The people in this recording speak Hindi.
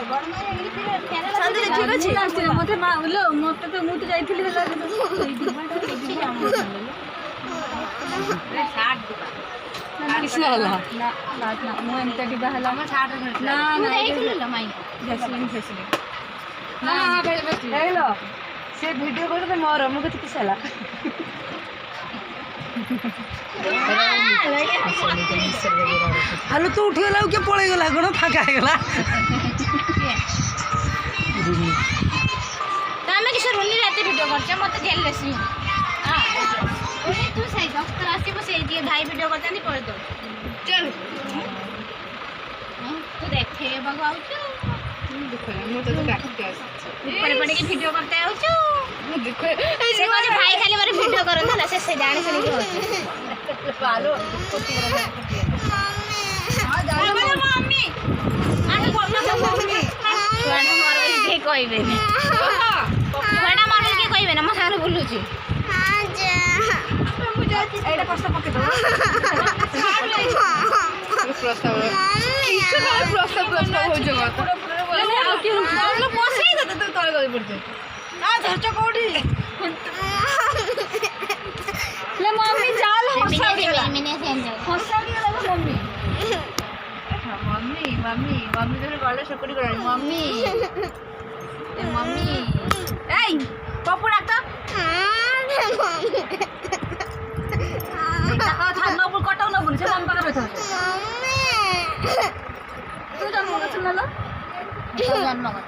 मत मत तो मुझे जाइली से वीडियो कर मोर मुझे किस हेलो तू उठीगला किए पलैगला कौन फाँका होगा तमें किस रोनी रात वीडियो कर मत जेल बेसी तू सही डॉक्टर आसो से भाई वीडियो करते पड़े दो चल तू देखे बाबू पड़े पड़े की वीडियो करते भाई खाली मारे वीडियो करता ना से जानी सुनी मम्मी कहबे कहबे ना मो सागर बुलूची मम्मी चाल मम्मी मम्मी मम्मी तो गले सकड़ी कर मम्मी मम्मी ए पप्पू डाक नबुल कटाउ नबुल से मम्मी पाखे बैठ तू जन्म कर सुनल जन्म कर